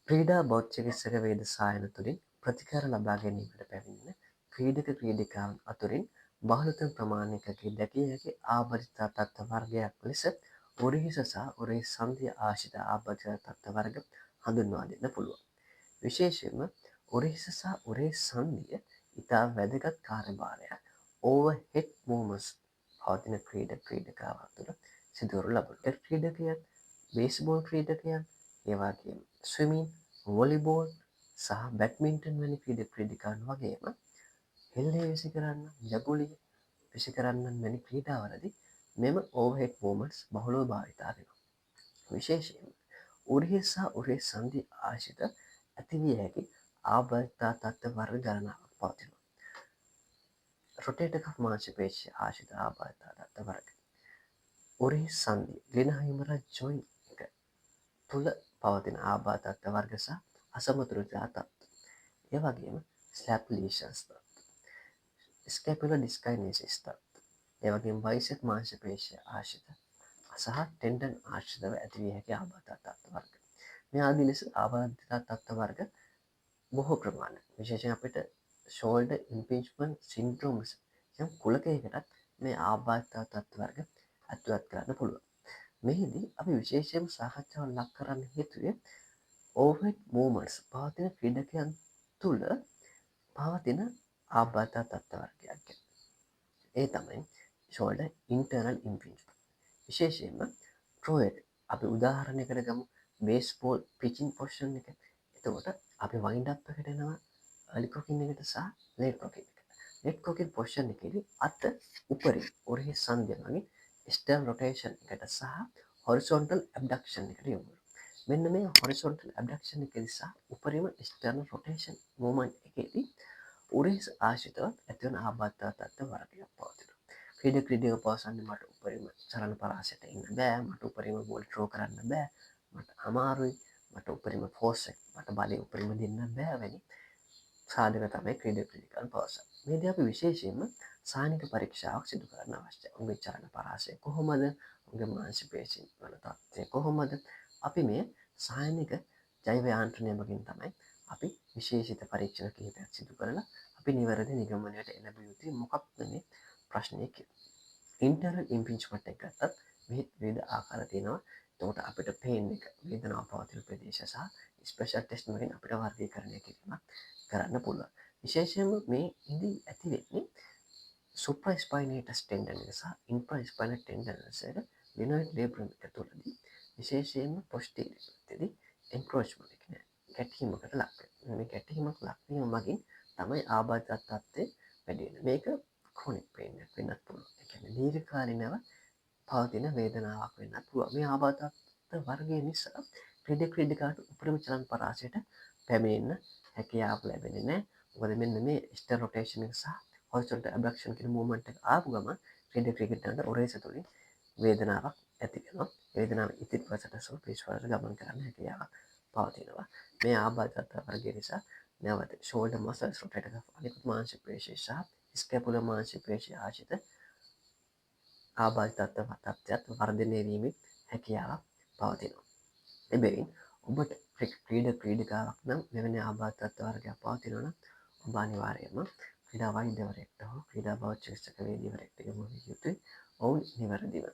ක්‍රීඩා බෞද්ධචිකිත්සක වේද සායන තුළින් ප්‍රතිකාර ලබා ගැනීමට පැමිණෙන ක්‍රීඩක ක්‍රීඩිකාවන් අතුරින් බහුලතම ප්‍රමාණයකගේ දැකිය හැකි ආබාධිත තත්ත්ව වර්ගයක් ලෙස උරහිස සහ උරහිස් සන්ධිය ආශ්‍රිත ආබාධිත තත්ත්ව වර්ග හඳුන්වා දෙන්න පුළුවන්. විශේෂයෙන්ම උරහිස සහ උරහිස් සන්ධිය ඉතා වැදගත් කාර්යභාරයක් ඕවර්හෙඩ් මූව්මන්ට්ස් පවතින ක්‍රීඩකාවන් තුළ සිදුවනු ලබන. ක්‍රීඩකයන් බේස්බෝල් ක්‍රීඩකයන් ඒ වගේම ස්විමින් වොලිබෝල් සහ බැඩ්මින්ටන් වැනි ක්‍රීඩිකාවන් වගේම හෙල්ලේ විසි කරන්න ජගුලිය විසි කරන්න වැනි ක්‍රීඩාවලදී මෙම ඕවර්හෙඩ් මූව්මන්ට්ස් බහුලව භාවිතා වෙනවා. විශේෂයෙන් උරහිස් සහ උරහිස් සන්ධි ආශ්‍රිත ඇතිවිය හැකි ආබාධිතා තත්ත්ව වර්ග ගණනාවක් පවතිනවා. රොටේටර් කෆ් මාංශපේශිය ආශ්‍රිත ආබාධිතා තත්ත්ව වර්ග. උරහිස් සන්ධි ලිනහයුමරස් ජොයින්ට් එක තුළ පවතින ආබාධ තත්ත්ව වර්ග සහ අසමතුලිතතා තත්ත්ව. ඒ වගේම ස්ලැප් ලීෂන්ස් තත්ත්ව. ස්කැපුලර් ඩිස්කයිනේසිස් තත්ත්ව. ඒ වගේම බයිසෙප් මාංශපේශිය ආශ්‍රිත සහ ටෙන්ඩන් ආශ්‍රිතව ඇතිවිය හැකි ආබාධ තත්ත්ව වර්ග. මේ ආදී ලෙස ආබාධිත තත්ත්ව වර්ග බොහෝ ප්‍රමාණයක්. විශේෂයෙන් අපිට ෂෝල්ඩර් ඉම්පීච්මන්ට් සින්ඩ්‍රෝම්ස් යම් කුලකයකටත් මේ ආබාධිත තත්ත්ව වර්ග ඇතුළත් කරන්න පුළුවන්. මෙහිදී අපි විශේෂයෙන් සාකච්ඡාවක් ලක් කරන්න හේතුවේ ඕවර්හෙඩ් මූව්මන්ට්ස් පවතින ක්‍රීඩකයන් තුළ පවතින ආබාධිත තත්ත්ව වර්ගයක් ගැන. ඒ තමයි ෂෝල්ඩර් ඉන්ටර්නල් ඉම්පීච්මන්ට්. විශේෂයෙන්ම ට්‍රෝයඩ් අපි උදාහරණයකට ගමු බේස්බෝල් පිචින් පොසිෂන් එක. එතකොට අපි වයින්ඩ් අප් එකට එනවා අර්ලි කොකින් එකට සහ ලේට් කොකින් එකට. ලේට් කොකින් පොසිෂන් එකේදී අත උඩරින් උරහිස් සන්ධිය මගින් ස්ටර්න් රොටේෂන් එකට සහ හොරිසොන්ටල් ඇබ්ඩක්ෂන් එකට යොමු වෙනවා. මෙන්න මේ හොරිසොන්ටල් ඇබ්ඩක්ෂන් එකේදී සහ උපරිම ස්ටර්න් රොටේෂන් මූව්මන්ට් එකේදී උරහිස් ආශ්‍රිතව ඇතිවන ආබාධිත තත්ත්ව වර්ගයක් පවතිනවා. ක්‍රීඩක පවසන්නේ මට උපරිම චලන පරාසයට ඉන්න බෑ, මට උපරිම බෝල් ත්‍රෝ කරන්න බෑ, මට අමාරුයි, මට උපරිම ෆෝස් එක මට බලය උපරිම දෙන්න බෑ වැනි සාධක තමයි ක්‍රීඩකයන් පවසන්නේ. මේදී අපි විශේෂයෙන්ම සායනික පරීක්ෂාවක් සිදු කරන්න අවශ්‍යයි. උන්ගේ චලන පරාසය කොහොමද? උන්ගේ මාංශ පේශීන් වල තත්ත්වය කොහොමද? අපි මේ සායනික ජෛව යාන්ත්‍රණය මගින් තමයි අපි විශේෂිත පරීක්ෂණ කිහිපයක් සිදු කරලා අපි නිවැරදි නිගමනයට එළඹිය යුතුයි මොකක්ද මේ ප්‍රශ්නය කියලා. ඉන්ටර්නල් ඉම්පීච්මන්ට් එක ගත්තත් මෙහි විවිධ ආකාර තියෙනවා. එතකොට අපිට පේන් එක වේදනාව පවතින ප්‍රදේශ සහ ස්පෙෂල් ටෙස්ට් වලින් අපිට වර්ගීකරණය කිරීමක් කරන්න පුළුවන්. විශේෂයෙන්ම මේ ඉදී ඇති වෙන්නේ සුප්‍රාස්පයිනේටස් ටෙන්ඩන් එක සහ ඉන්ෆ්‍රාස්පයිනල් ටෙන්ඩන්ස් එක ලිනොයිඩ් ලේබ්‍රම් එක තුළදී විශේෂයෙන්ම පොස්ටීරියර් පැත්තේදී එන්ක්‍රෝච්මන්ට් එක කියන්නේ ගැටීමකට ලක් වෙනවා. මේ ගැටීමක් ලක්වීම මගින් තමයි ආබාධිත තත්ත්වය වැඩි වෙන්නේ. මේක ක්‍රොනික් පේන් එකක් වෙන්නත් පුළුවන්. ඒ කියන්නේ දීර්ඝකාලීනව පවතින වේදනාවක් වෙන්නත් පුළුවන්. මේ ආබාධිත වර්ගය නිසා ක්‍රීඩකාට උපරිම චලන පරාසයට පැමිණෙන්න හැකියාව ලැබෙන්නේ නැහැ. මොකද මෙන්න මේ ස්ටර්න් රොටේෂන් එක සහ හොරිසොන්ටල් ඇබ්ඩක්ෂන් කියන මූව්මන්ට් එක ආපු ගමන් ක්‍රීඩකයාට උරහිස තුලින් වේදනාවක් ඇති වෙනවා. වේදනාව ඉදිරිපසට සහ පිටපසට ගමන් කරන්න හැකියාවක් පවතිනවා. මේ ආබාධිත වර්ගය නිසා නැවත ෂෝල්ඩර් මසල්ස් රොටේටර් අනිකුත් මාංශ පේශී සහ ස්කැපුලර් මාංශ පේශී ආශ්‍රිත ආබාධිත තත්ත්වයක් වර්ධනය වීමේ හැකියාවක් පවතිනවා. එබැවින් ඔබට ක්‍රීඩකාවක් නම් මෙවැනි ආබාධිත වර්ගයක් පවතිනවා නම් ඔබ අනිවාර්යයෙන්ම ක්‍රීඩා වෛද්‍යවරයෙක්ට හෝ ක්‍රීඩා බෞද්ධචිකිත්සක වේදිකවරයෙක්ට යොමු විය යුතුයි. ඔවුන් නිවැරදිව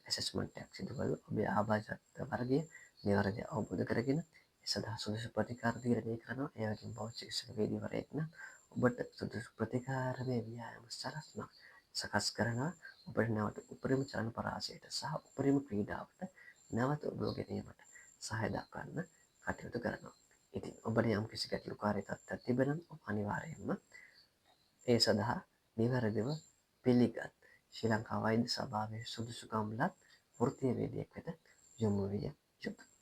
ඇසෙස්මන්ට් එකක් සිදු කරලා ඔබේ ආබාධිත වර්ගය නිවැරදිව අවබෝධ කරගෙන ඒ සඳහා සුදුසු ප්‍රතිකාර තීරණය කරනවා. ඒ වගේම බෞද්ධචිකිත්සක වේදිකවරයෙක් නම් ඔබට සුදුසු ප්‍රතිකාරමය ව්‍යායාම සලස්මක් සකස් කරනවා. ඔබට නැවත උපරිම චලන පරාසයට සහ උපරිම ක්‍රීඩාවට නැවත ඔබව ගැනීමට සහය දක්වන්න කටයුතු කරනවා. ඉතින් ඔබට යම් කිසි ගැටලුකාරී තත්ත්වයක් තිබෙනම් ඔබ අනිවාර්යයෙන්ම ඒ සඳහා නිවැරදිව පිළිගත් ශ්‍රී ලංකා වෛද්‍ය සභාවේ සුදුසුකම් ලත් වෘත්තීය වේදිකයෙක් වෙත යොමු විය යුතුයි.